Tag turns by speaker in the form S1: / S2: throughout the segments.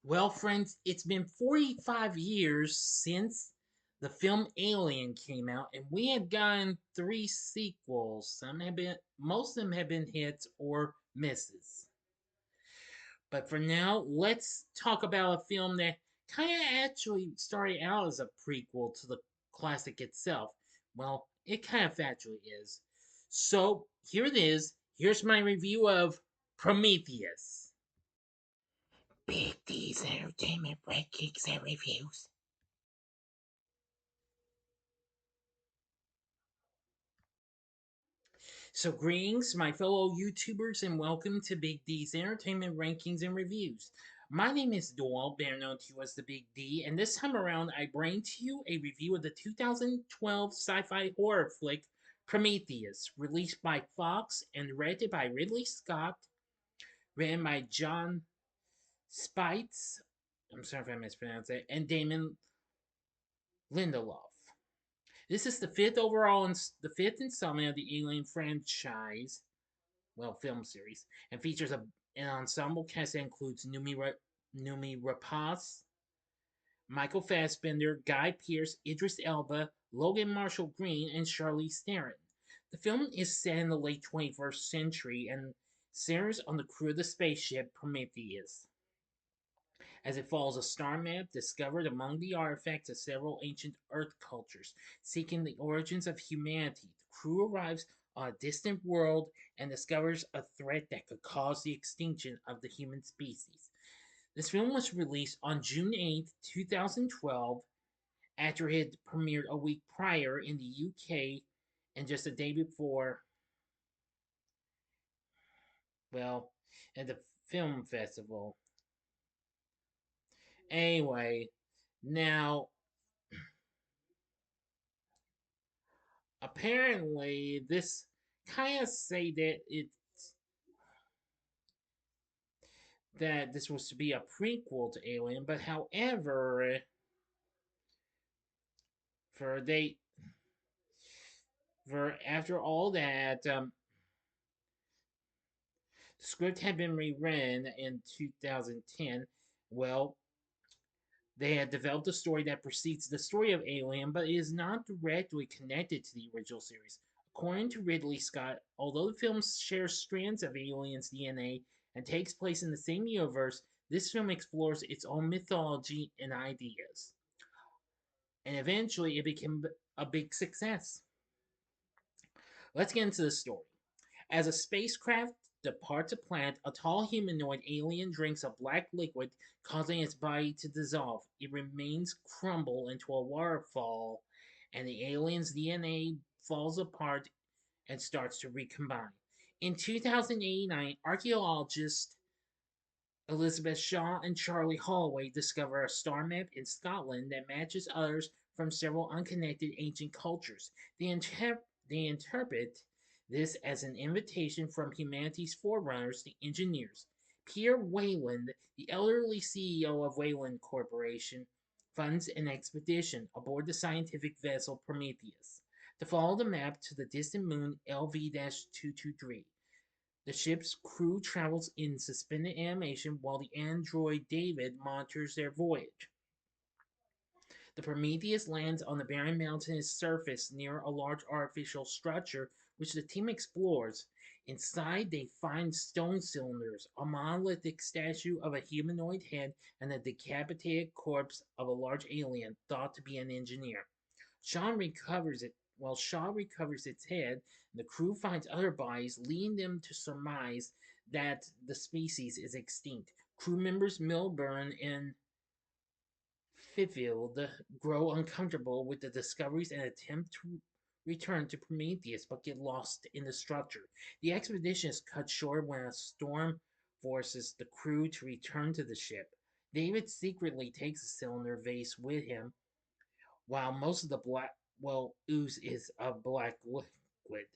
S1: Well, friends, it's been 45 years since the film Alien came out, and we have gotten three sequels. Most of them have been hits or misses. But for now, let's talk about a film that kind of actually started out as a prequel to the classic itself. Well, it kind of factually is. So here it is. Here's my review of Prometheus. Big D's Entertainment Rankings and Reviews. So, greetings, my fellow YouTubers, and welcome to Big D's Entertainment Rankings and Reviews. My name is Doyle, better known to you as the Big D, and this time around I bring to you a review of the 2012 sci fi horror flick Prometheus, released by Fox and directed by Ridley Scott, written by John Spites. I'm sorry if I mispronounced it, and Damon Lindelof. This is the the fifth installment of the Alien franchise, well, film series, and features an ensemble cast that includes Noomi Rapace, Michael Fassbender, Guy Pearce, Idris Elba, Logan Marshall Green, and Charlize Theron. The film is set in the late 21st century and centers on the crew of the spaceship Prometheus, as it follows a star map discovered among the artifacts of several ancient Earth cultures, seeking the origins of humanity. The crew arrives on a distant world and discovers a threat that could cause the extinction of the human species. This film was released on June 8th, 2012, after it had premiered a week prior in the UK and just a day before, well, at the film festival. Anyway, now apparently this kind of say that this was to be a prequel to Alien, but however, for they for after all that, the script had been rewritten in 2010. Well, they had developed a story that precedes the story of Alien, but is not directly connected to the original series. According to Ridley Scott, although the film shares strands of Alien's DNA and takes place in the same universe, this film explores its own mythology and ideas. And eventually, it became a big success. Let's get into the story. As a spacecraft departs a planet, a tall humanoid alien drinks a black liquid, causing its body to dissolve. It remains crumble into a waterfall, and the alien's DNA falls apart and starts to recombine. In 2089, archaeologists Elizabeth Shaw and Charlie Holloway discover a star map in Scotland that matches others from several unconnected ancient cultures. They interpret this as an invitation from humanity's forerunners, the engineers. Pierre Wayland, the elderly CEO of Wayland Corporation, funds an expedition aboard the scientific vessel Prometheus to follow the map to the distant moon LV 223. The ship's crew travels in suspended animation while the android David monitors their voyage. The Prometheus lands on the barren mountainous surface near a large artificial structure, which the team explores. Inside, they find stone cylinders, a monolithic statue of a humanoid head, and the decapitated corpse of a large alien thought to be an engineer. Shaw recovers its head, and the crew finds other bodies, leading them to surmise that the species is extinct. Crew members Milburn and Fifield grow uncomfortable with the discoveries and attempt to return to Prometheus but get lost in the structure. The expedition is cut short when a storm forces the crew to return to the ship. David secretly takes the cylinder vase with him, while most of the ooze is a black liquid.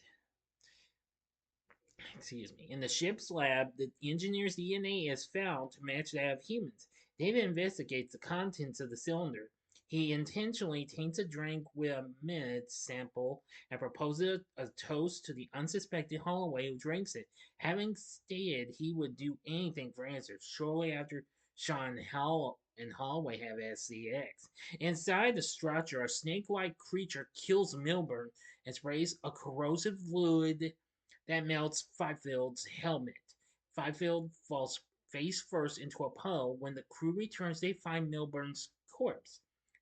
S1: Excuse me. In the ship's lab, the engineer's DNA is found to match that of humans. David investigates the contents of the cylinder. He intentionally taints a drink with a minute sample and proposes a toast to the unsuspecting Holloway who drinks it, having stated he would do anything for answers. Shortly after Sean Hall and Hallway have SCX. Inside the structure, a snake-like creature kills Milburn and sprays a corrosive fluid that melts Fifield's helmet. Fifield falls face first into a puddle. When the crew returns, they find Milburn's corpse.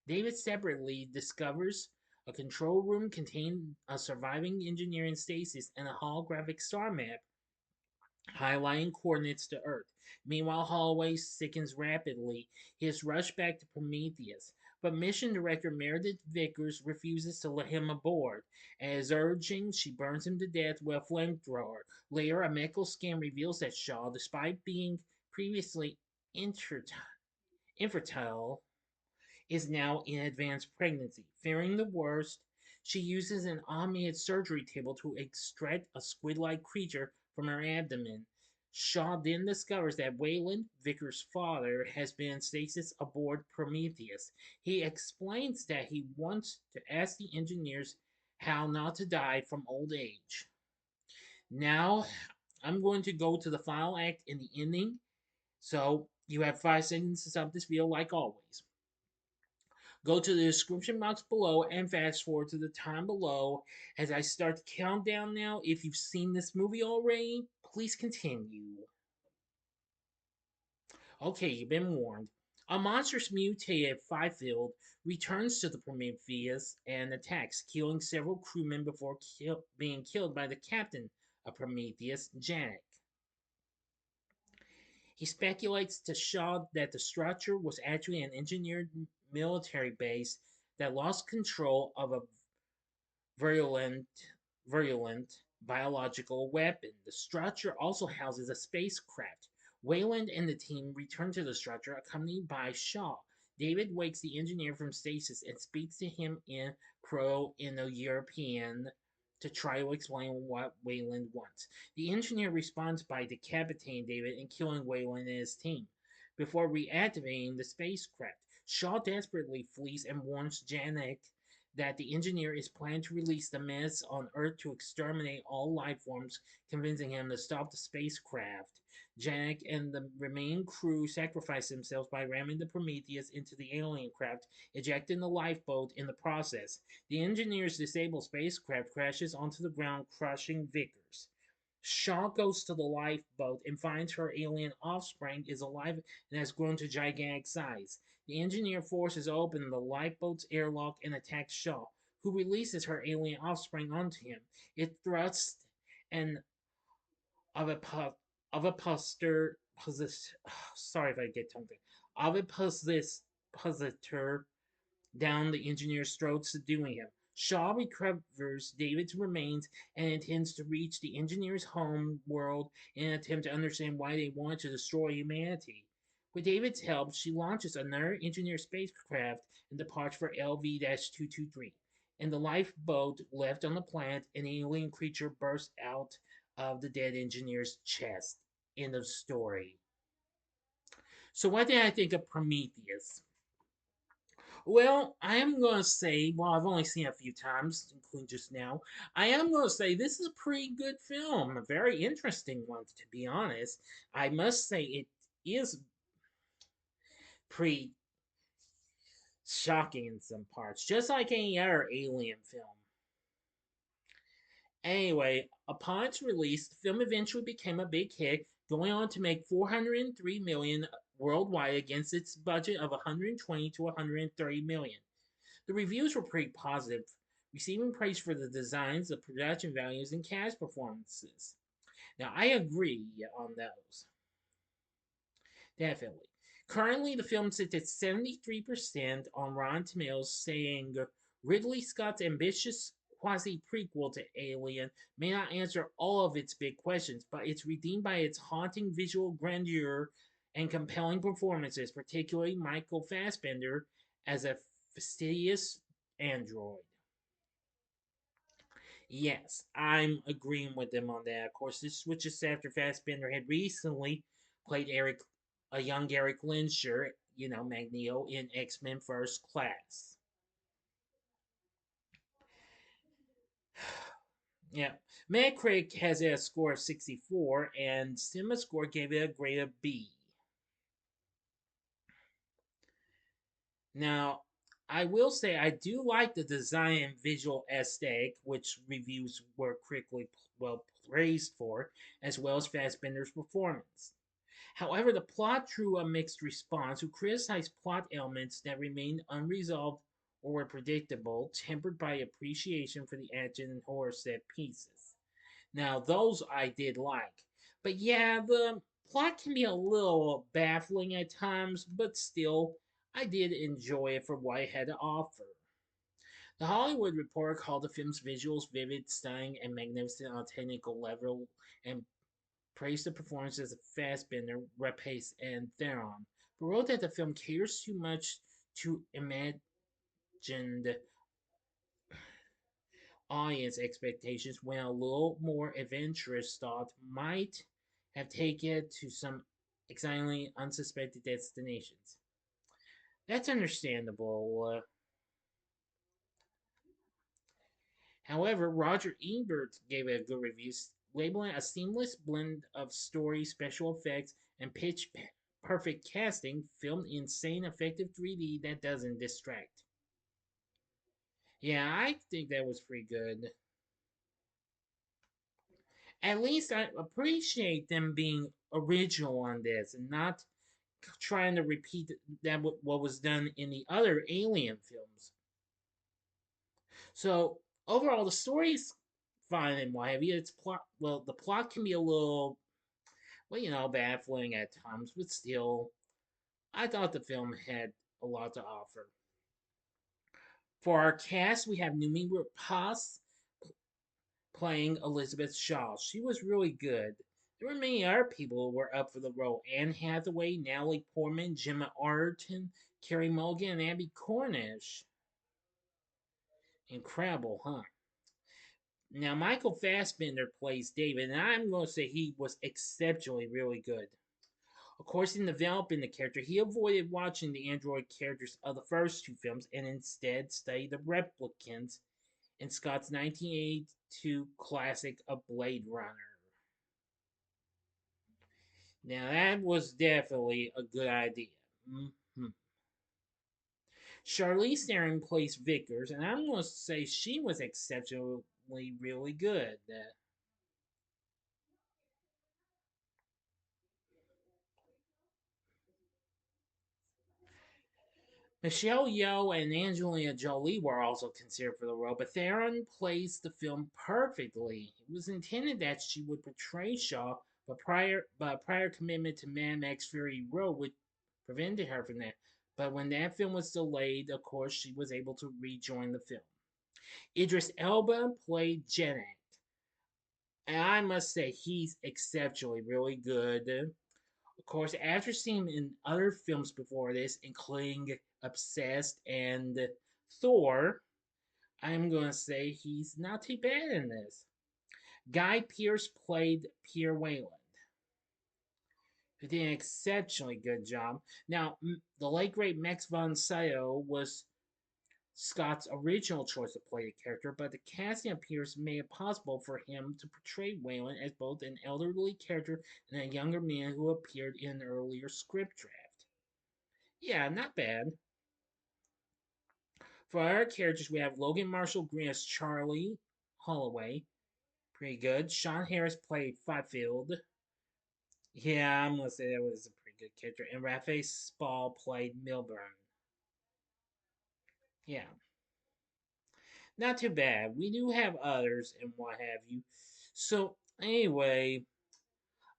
S1: David separately discovers a control room containing a surviving engineer in stasis and a holographic star map highlighting coordinates to Earth. Meanwhile, Holloway sickens rapidly. He is rushed back to Prometheus, but mission director Meredith Vickers refuses to let him aboard. As urging, she burns him to death with a flamethrower. Later, a medical scan reveals that Shaw, despite being previously infertile, is now in advanced pregnancy. Fearing the worst, she uses an automated surgery table to extract a squid like creature from her abdomen. Shaw then discovers that Wayland, Vickers' father, has been in stasis aboard Prometheus. He explains that he wants to ask the engineers how not to die from old age. Now, I'm going to go to the final act in the ending. So, you have 5 seconds to stop this video, like always. Go to the description box below and fast forward to the time below as I start to count down now. If you've seen this movie already, please continue. Okay, you've been warned. A monstrous mutated Fifield returns to the Prometheus and attacks, killing several crewmen before being killed by the captain of Prometheus, Janek. He speculates to Shaw that the structure was actually an engineered military base that lost control of a virulent, virulent biological weapon. The structure also houses a spacecraft. Wayland and the team return to the structure, accompanied by Shaw. David wakes the engineer from stasis and speaks to him in Proto-Indo-European to try to explain what Wayland wants. The engineer responds by decapitating David and killing Wayland and his team. Before reactivating the spacecraft, Shaw desperately flees and warns Janek that the engineer is planning to release the menace on Earth to exterminate all life forms, convincing him to stop the spacecraft. Janek and the remaining crew sacrifice themselves by ramming the Prometheus into the alien craft, ejecting the lifeboat in the process. The engineer's disabled spacecraft crashes onto the ground, crushing Vickers. Shaw goes to the lifeboat and finds her alien offspring is alive and has grown to gigantic size. The engineer forces open the lifeboat's airlock and attacks Shaw, who releases her alien offspring onto him. It thrusts an ovipositor, sorry if I get tongue tied, ovipositor down the engineer's throat, subduing him. Shaw recovers David's remains and intends to reach the engineer's home world in an attempt to understand why they want to destroy humanity. With David's help, she launches another engineer spacecraft and departs for LV 223. In the lifeboat left on the planet, an alien creature bursts out of the dead engineer's chest. End of story. So, what did I think of Prometheus? Well, I am going to say, well, I've only seen it a few times, including just now. I am going to say this is a pretty good film, a very interesting one, to be honest. I must say it is pretty shocking in some parts, just like any other alien film. Anyway, upon its release, the film eventually became a big hit, going on to make 403 million worldwide against its budget of 120 to 130 million. The reviews were pretty positive, receiving praise for the designs, the production values, and cast performances. Now, I agree on those. Definitely. Currently, the film sits at 73% on Rotten Tomatoes, saying Ridley Scott's ambitious quasi prequel to Alien may not answer all of its big questions, but it's redeemed by its haunting visual grandeur and compelling performances, particularly Michael Fassbender as a fastidious android. Yes, I'm agreeing with them on that. Of course, this switches after Fassbender had recently played a young Eric Lensher, Magneto in X-Men First Class. Yeah, Metacritic has a score of 64, and CinemaScore gave it a grade of B. Now, I will say I do like the design and visual aesthetic, which reviews were critically well praised for, as well as Fassbender's performance. However, the plot drew a mixed response, who criticized plot elements that remained unresolved or were predictable, tempered by appreciation for the action and horror set pieces. Now, those I did like. But yeah, the plot can be a little baffling at times, but still, I did enjoy it for what it had to offer. The Hollywood Reporter called the film's visuals vivid, stunning, and magnificent on a technical level, and praised the performances of Fassbender, Rapace, and Theron, but wrote that the film caters too much to imagined audience expectations when a little more adventurous thought might have taken it to some excitingly unsuspected destinations. That's understandable. However, Roger Ebert gave it a good review, labeling it a seamless blend of story, special effects, and pitch perfect casting, filmed in insane effective 3D that doesn't distract. Yeah, I think that was pretty good. At least I appreciate them being original on this and not trying to repeat that what was done in the other Alien films. So overall, the story's fine and what have you. It's plot. Well, the plot can be a little, well, baffling at times, but still, I thought the film had a lot to offer. For our cast, we have Noomi Rapace playing Elizabeth Shaw. She was really good. There were many other people who were up for the role: Anne Hathaway, Natalie Portman, Gemma Arterton, Carey Mulligan, and Abby Cornish. Incredible, huh? Now, Michael Fassbender plays David, and I'm going to say he was exceptionally really good. Of course, in developing the character, he avoided watching the android characters of the first two films and instead studied the replicants in Scott's 1982 classic A Blade Runner. Now, that was definitely a good idea. Mm-hmm. Charlize Theron plays Vickers, and I'm going to say she was exceptionally really good. Michelle Yeoh and Angelina Jolie were also considered for the role, but Theron plays the film perfectly. It was intended that she would portray Shaw, but prior commitment to Mad Max Fury Road would prevented her from that. But when that film was delayed, of course, she was able to rejoin the film. Idris Elba played Janet, and I must say he's exceptionally really good. Of course, after seeing him in other films before this, including Obsessed and Thor, I'm going to say he's not too bad in this. Guy Pearce played Pierre Wayland, who did an exceptionally good job. Now, the late great Max von Sydow was Scott's original choice to play the character, but the casting of Pearce made it possible for him to portray Wayland as both an elderly character and a younger man who appeared in an earlier script draft. Yeah, not bad. For our characters, we have Logan Marshall Green as Charlie Holloway. Pretty good. Sean Harris played Fifield. Yeah, I'm gonna say that was a pretty good character. And Raphael Spall played Milburn. Yeah, not too bad. We do have others and what have you. So anyway,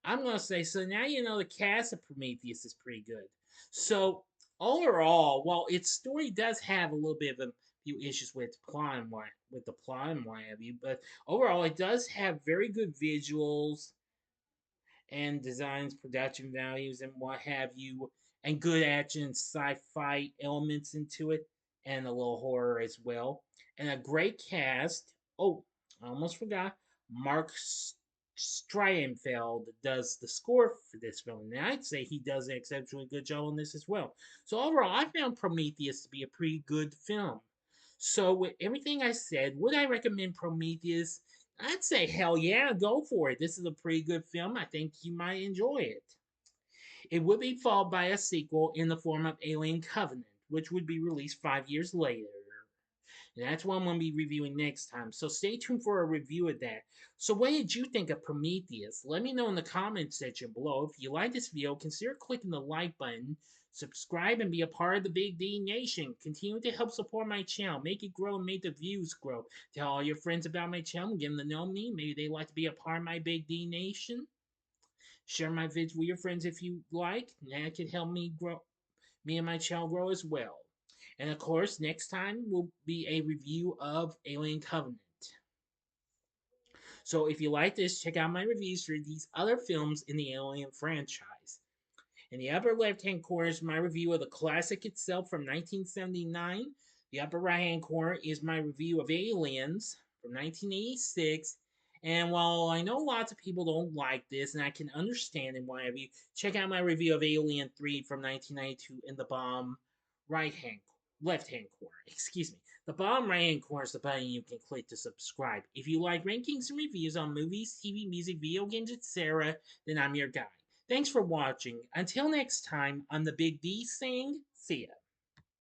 S1: I'm gonna say so. Now you know the cast of Prometheus is pretty good. So overall, while its story does have a little bit of a few issues with the plot and what have you, but overall it does have very good visuals and designs, production values, and what have you, and good action, sci-fi elements into it, and a little horror as well, and a great cast. Oh, I almost forgot. Mark Streienfeld does the score for this film, and I'd say he does an exceptionally good job on this as well. So overall, I found Prometheus to be a pretty good film. So with everything I said, would I recommend Prometheus? I'd say hell yeah, go for it. This is a pretty good film. I think you might enjoy it. It would be followed by a sequel in the form of Alien Covenant, which would be released 5 years later. And that's what I'm going to be reviewing next time. So stay tuned for a review of that. So what did you think of Prometheus? Let me know in the comments section below. If you like this video, consider clicking the like button, subscribe, and be a part of the Big D Nation. Continue to help support my channel. Make it grow and make the views grow. Tell all your friends about my channel. Get them to know me. Maybe they like to be a part of my Big D Nation. Share my vids with your friends if you like. That could help me grow, me and my channel grow as well. And of course, next time will be a review of Alien Covenant. So if you like this, check out my reviews for these other films in the Alien franchise. In the upper left-hand corner is my review of the classic itself from 1979. The upper right-hand corner is my review of Aliens from 1986. And while I know lots of people don't like this, and I can understand and why have you, check out my review of Alien 3 from 1992 in the bottom left-hand corner. Excuse me. The bottom right-hand corner is the button you can click to subscribe. If you like rankings and reviews on movies, TV, music, video games, etc., then I'm your guy. Thanks for watching. Until next time, I'm the Big D saying, see ya.